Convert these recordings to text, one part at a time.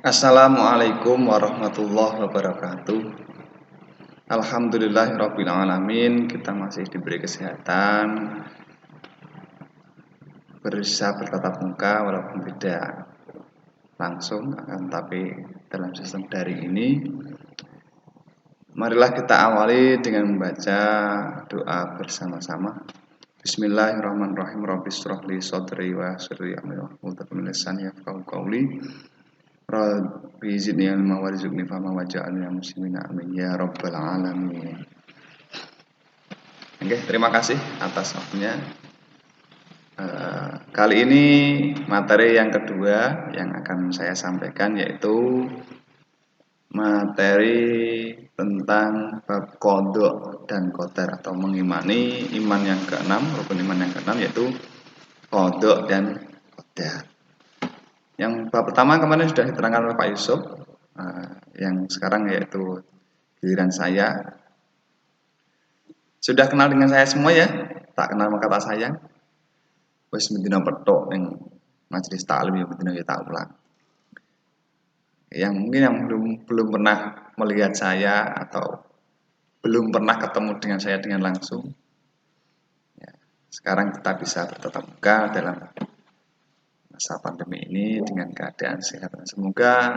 Assalamualaikum warahmatullahi wabarakatuh. Alhamdulillahirabbil alamin, kita masih diberi kesehatan bisa bertatap muka walaupun tidak langsung akan tapi dalam sistem daring ini. Marilah kita awali dengan membaca doa bersama-sama. Bismillahirrahmanirrahim. Rabbis shrah li sadri wa yassir li amri wahlul min lisani yafqahu qawli. Rabbi zidni ilma warzuqni fahma waj'alni muslimina amin ya rabbal alamin. Oke, terima kasih atas waktunya. Kali ini materi yang kedua yang akan saya sampaikan yaitu materi tentang bab qadha dan qadar atau mengimani iman yang keenam, rukun iman yang keenam yaitu qadha dan qadar. Yang bab pertama kemarin sudah diterangkan oleh Pak Yusuf, yang sekarang yaitu giliran saya. Sudah kenal dengan saya semua ya? Tak kenal maka tak sayang. Wis mendina petok ning majelis taklim ya mendina kita ulang. Yang mungkin yang belum pernah melihat saya atau belum pernah ketemu dengan saya dengan langsung. Ya, sekarang kita bisa bertatap muka dalam masa pandemi ini dengan keadaan sehat. Semoga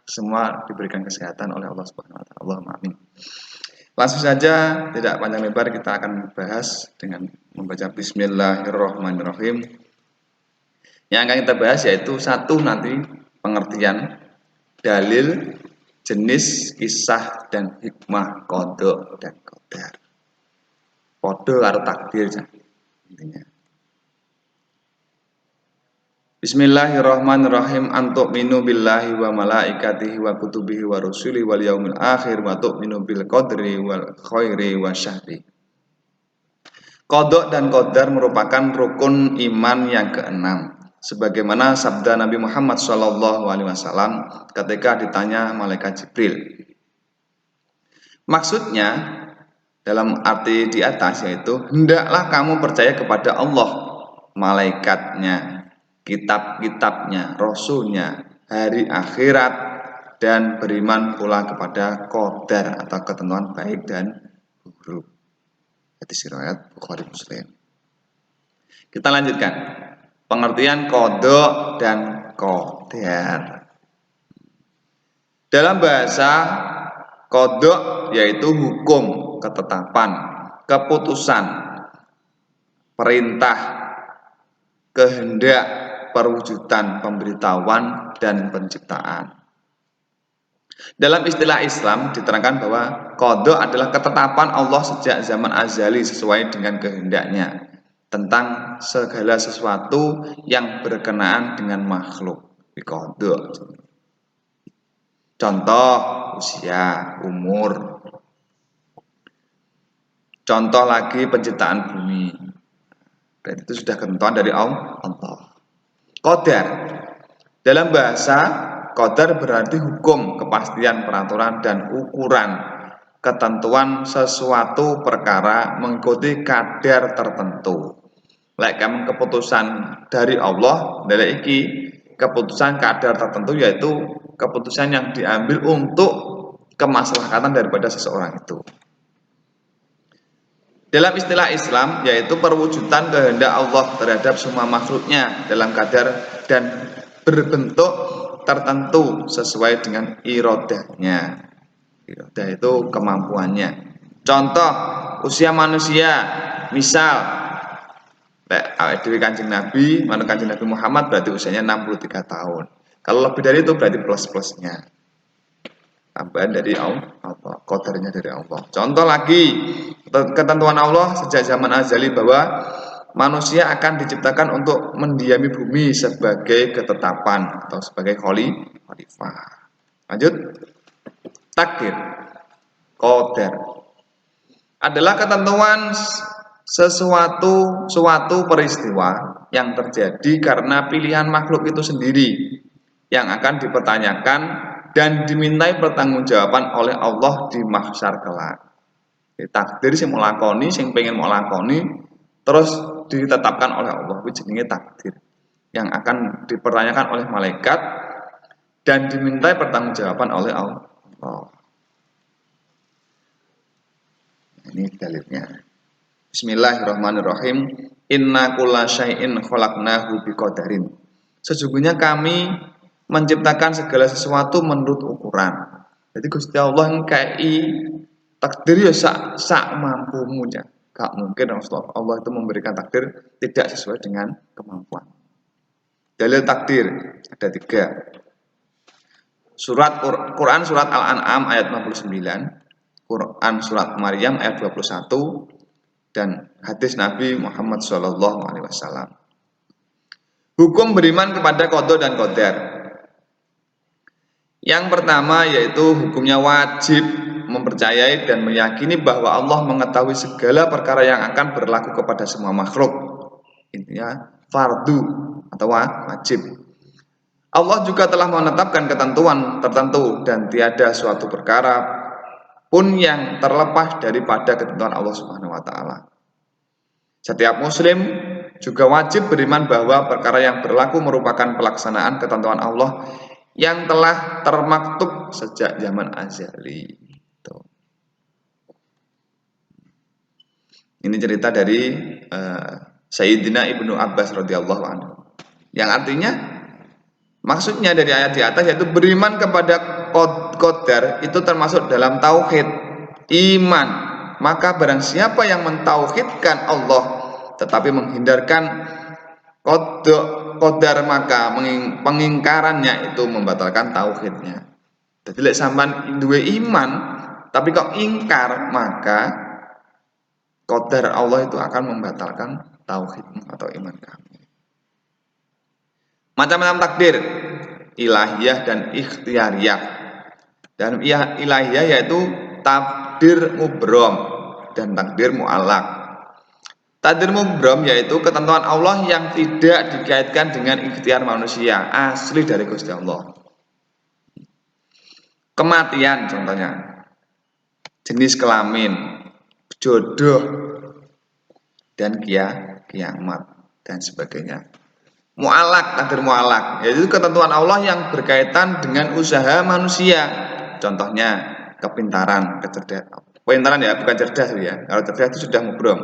semua diberikan kesehatan oleh Allah Subhanahu wa taala. Allahumma amin. Langsung saja, tidak panjang lebar, kita akan bahas dengan membaca Bismillahirrahmanirrahim. Yang akan kita bahas yaitu satu nanti pengertian, dalil, jenis, kisah, dan hikmah qadha dan qadar. Padha karo takdir intinya. Bismillahirrahmanirrahim. Antu'minu billahi wa malaikatihi wa kutubihi wa rusulihi wal yaumil akhir wa tu'minu bil qadri wal khairi wa syarri. Qadha dan qadar merupakan rukun iman yang keenam. Sebagaimana sabda Nabi Muhammad SAW ketika ditanya malaikat Jibril. Maksudnya dalam arti di atas yaitu hendaklah kamu percaya kepada Allah, malaikatnya, kitab-kitabnya, rasulnya, hari akhirat, dan beriman pula kepada qadar atau ketentuan baik dan buruk. Hadis riwayat Bukhari Muslim. Kita lanjutkan pengertian qadha dan qadar. Dalam bahasa, qadha yaitu hukum, ketetapan, keputusan, perintah, kehendak, perwujudan, pemberitahuan, dan penciptaan. Dalam istilah Islam diterangkan bahwa qadha adalah ketetapan Allah sejak zaman azali sesuai dengan kehendaknya tentang segala sesuatu yang berkenaan dengan makhluk. Qadha. Contoh usia, umur. Contoh lagi penciptaan bumi. Dan itu sudah ketentuan dari Allah. Qadar. Dalam bahasa, qadar berarti hukum, kepastian, peraturan, dan ukuran, ketentuan sesuatu perkara mengikuti kadar tertentu. Kamu keputusan dari Allah, dari iki keputusan kadar tertentu yaitu keputusan yang diambil untuk kemaslahatan daripada seseorang itu. Dalam istilah Islam yaitu perwujudan kehendak Allah terhadap semua makhluknya dalam kadar dan berbentuk tertentu sesuai dengan irodahnya. Irodah itu kemampuannya. Contoh usia manusia, misal Kanjeng Nabi, Kanjeng Nabi Muhammad berarti usianya 63 tahun. Kalau lebih dari itu berarti plus-plusnya. Tambahan dari Allah, qadarnya dari Allah. Contoh lagi, ketentuan Allah sejak zaman azali bahwa manusia akan diciptakan untuk mendiami bumi sebagai ketetapan atau sebagai khalifah. Lanjut, takdir, qadar adalah ketentuan suatu peristiwa yang terjadi karena pilihan makhluk itu sendiri yang akan dipertanyakan dan dimintai pertanggungjawaban oleh Allah di mahsyar kelak. Takdir sing mau lakoni, sing pengen mau lakoni, terus ditetapkan oleh Allah, itu jenenge takdir. Yang akan dipertanyakan oleh malaikat dan dimintai pertanggungjawaban oleh Allah. Ini dalilnya. Bismillahirrahmanirrahim. Inna kulla syai'in khalaqnahu biqadarin. Sesungguhnya kami menciptakan segala sesuatu menurut ukuran. Jadi Gusti Allah ngkai takdir ya sak mampunya. Gak mungkin Allah itu memberikan takdir tidak sesuai dengan kemampuan. Dalil takdir ada 3. Quran surat Al-An'am ayat 59, Quran surat Maryam ayat 21, dan hadis Nabi Muhammad SAW. Hukum beriman kepada qada dan qadar. Yang pertama yaitu hukumnya wajib mempercayai dan meyakini bahwa Allah mengetahui segala perkara yang akan berlaku kepada semua makhluk. Intinya fardu atau wajib. Allah juga telah menetapkan ketentuan tertentu dan tiada suatu perkara pun yang terlepas daripada ketentuan Allah Subhanahu wa taala. Setiap muslim juga wajib beriman bahwa perkara yang berlaku merupakan pelaksanaan ketentuan Allah yang telah termaktub sejak zaman azali. Ini cerita dari Sayyidina Ibnu Abbas radhiyallahu anhu. Yang artinya maksudnya dari ayat di atas yaitu beriman kepada qadar itu termasuk dalam tauhid iman. Maka barang siapa yang mentauhidkan Allah tetapi menghindarkan qadar maka pengingkarannya itu membatalkan tauhidnya. Jadi lek sampean duwe iman tapi kok ingkar, maka qadar Allah itu akan membatalkan tauhidmu atau iman kamu. Macam-macam takdir, ilahiyah dan ikhtiyariyah. Dan ilahiyah yaitu takdir mubrom dan takdir mu'allaq. Takdir mubrom yaitu ketentuan Allah yang tidak dikaitkan dengan ikhtiar manusia, asli dari Gusti Allah. Kematian contohnya, jenis kelamin, jodoh, dan kiamat dan sebagainya. Mu'allaq, takdir mu'allaq, yaitu ketentuan Allah yang berkaitan dengan usaha manusia. Contohnya kepintaran, kecerdasan. Kepintaran ya, bukan cerdas ya. Kalau cerdas itu sudah mubrom.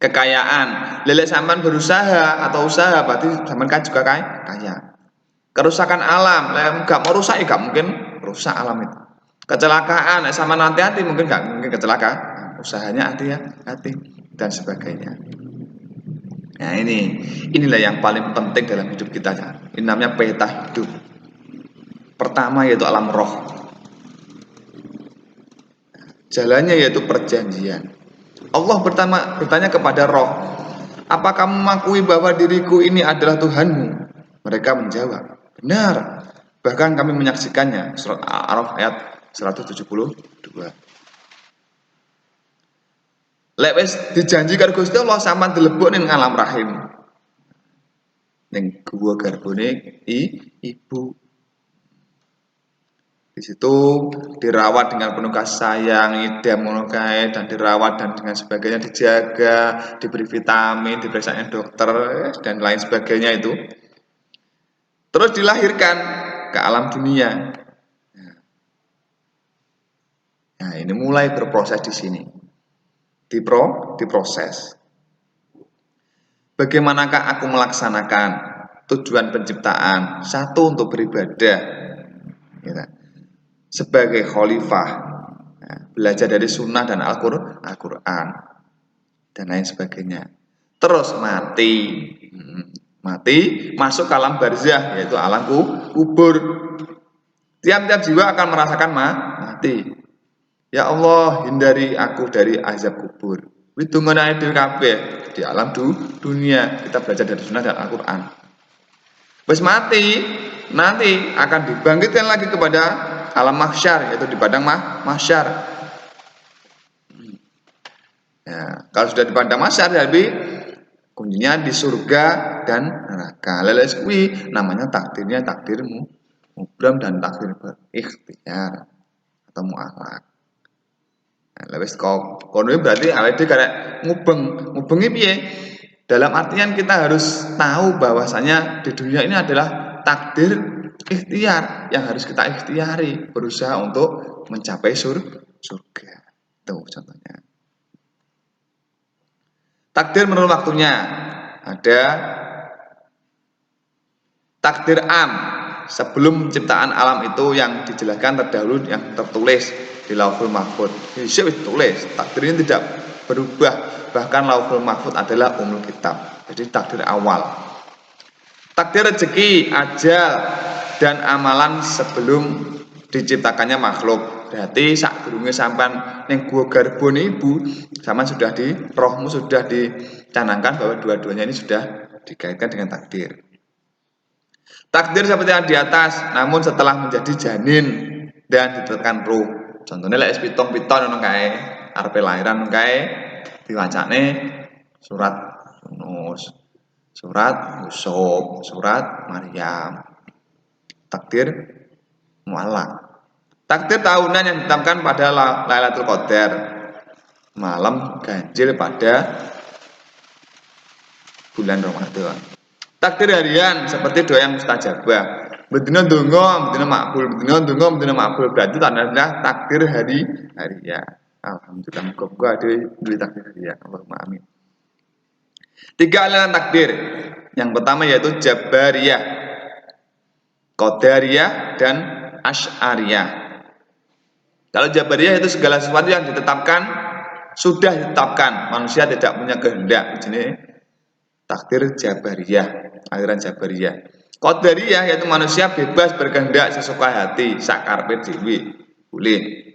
Kekayaan, lele sampean berusaha atau usaha berarti sampean kan juga kaya. Kerusakan alam, enggak mau rusak ya enggak mungkin rusak alam itu. Kecelakaan, sama hati-hati mungkin enggak mungkin kecelakaan. Usahanya hati-hati dan sebagainya. Nah inilah yang paling penting dalam hidup kita. Ini namanya peta hidup. Pertama yaitu alam roh. Jalannya yaitu perjanjian. Allah bertanya kepada roh, apa kamu mengakui bahwa diriku ini adalah Tuhanmu? Mereka menjawab, benar. Bahkan kami menyaksikannya. Surat Al-A'raf ayat 172. Lek wis dijanjikan Gusti Allah sampean dilebok ning alam rahim. Ning gua garbone ibu. Di situ dirawat dengan penuh kasih sayang, idam ngono kae dan dirawat dan dengan sebagainya dijaga, diberi vitamin, diperiksa dokter dan lain sebagainya itu. Terus dilahirkan ke alam dunia. Nah, ini mulai berproses di sini. Diproses. Bagaimanakah aku melaksanakan tujuan penciptaan? 1 untuk beribadah, ya, sebagai khalifah, belajar dari sunnah dan Al-Quran dan lain sebagainya. Terus mati masuk ke alam barzah, yaitu alam kubur. Tiap-tiap jiwa akan merasakan mati. Ya Allah, hindari aku dari azab kubur. Widungana dhewe kabeh di alam dunia. Kita belajar dari sunnah dan Al-Quran. Wis mati, nanti akan dibangkitkan lagi kepada alam mahsyar, yaitu di padang mahsyar. Ya, kalau sudah di padang mahsyar, jadi kuncinya di surga dan neraka. Leles kuwi namanya takdirnya takdirmu mubram dan takdir berikhtiar atau mu'allaq. Lewis kono berarti awake dhewe karek ngubengi piye? Dalam artian kita harus tahu bahwasanya di dunia ini adalah takdir ikhtiar yang harus kita ikhtiari, berusaha untuk mencapai surga. Tuh contohnya. Takdir menurut waktunya. Ada takdir am, sebelum penciptaan alam itu yang dijelaskan terdahulu yang tertulis di Lauhul Mahfuz. Bisa ditulis, takdir ini tidak berubah, bahkan Lauhul Mahfuz adalah umul kitab. Jadi takdir awal. Takdir rezeki, ajal, dan amalan sebelum diciptakannya makhluk. Berarti sak durunge sampan ning gua garbone ibu, sama sudah di rohmu sudah dicanangkan bahwa dua-duanya ini sudah dikaitkan dengan takdir. Takdir seperti yang di atas, namun setelah menjadi janin dan ditekan ruh. Contohnya lek pitung-piton ngono kae, arepe lahiran kae diwacane surat Yunus, surat Yusuf, surat Maryam. Takdir muallak. Takdir tahunan yang ditetapkan pada Lailatul Qadar, malam ganjil pada bulan Ramadan. Takdir harian seperti doa yang mustajabah. Bedino dongo, bedino makbul, bedino dongo, bedino makbul. Berarti tanda takdir harian. Alhamdulillah, muka ada duit takdir harian. Allahumma amin. 3 aliran takdir. Yang pertama yaitu Jabariyah, Qadariyah, dan Asy'ariyah. Kalau Jabariyah itu segala sesuatu yang ditetapkan, sudah ditetapkan, manusia tidak punya kehendak. Jadi takdir Jabariyah, aliran Jabariyah. Qadariyah yaitu manusia bebas berkehendak sesuka hati, sakarepe dhewe. Boleh.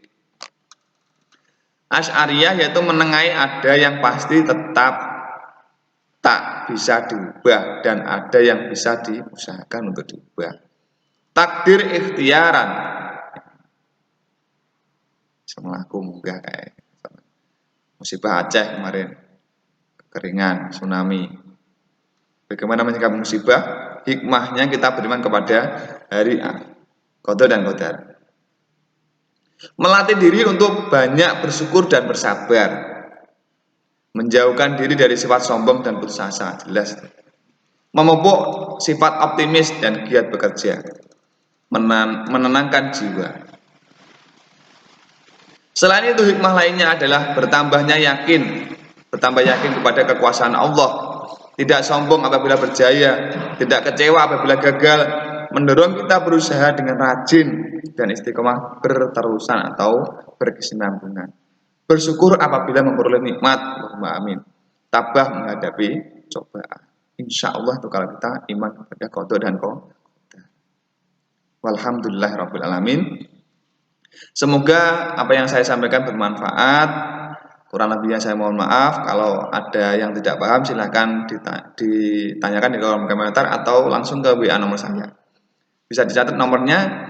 Asy'ariyah yaitu menengahi, ada yang pasti tetap tak bisa diubah dan ada yang bisa diusahakan untuk diubah. Takdir ikhtiaran. Semua aku munggah kayak musibah Aceh kemarin, kekeringan, tsunami. Bagaimana menyikapi musibah? Hikmahnya kita beriman kepada hari qada dan qadar. Melatih diri untuk banyak bersyukur dan bersabar. Menjauhkan diri dari sifat sombong dan putus asa, jelas. Memupuk sifat optimis dan giat bekerja. Menenangkan jiwa. Selain itu hikmah lainnya adalah bertambah yakin kepada kekuasaan Allah. Tidak sombong apabila berjaya, tidak kecewa apabila gagal, mendorong kita berusaha dengan rajin dan istiqomah berterusan atau berkesinambungan. Bersyukur apabila memperoleh nikmat, Allahumma amin. Tabah menghadapi cobaan. Insya Allah itu kalau kita iman kepada qada dan qadar. Walhamdulillahirabbil alamin. Semoga apa yang saya sampaikan bermanfaat. Kurang lebihnya saya mohon maaf. Kalau ada yang tidak paham silahkan ditanyakan di kolom komentar atau langsung ke WA nomor saya. Bisa dicatat nomornya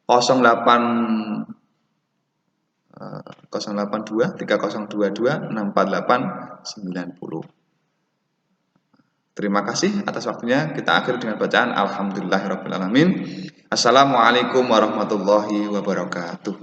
082 3022 64890. Terima kasih atas waktunya. Kita akhiri dengan bacaan Alhamdulillahirabbil alamin. Assalamualaikum warahmatullahi wabarakatuh.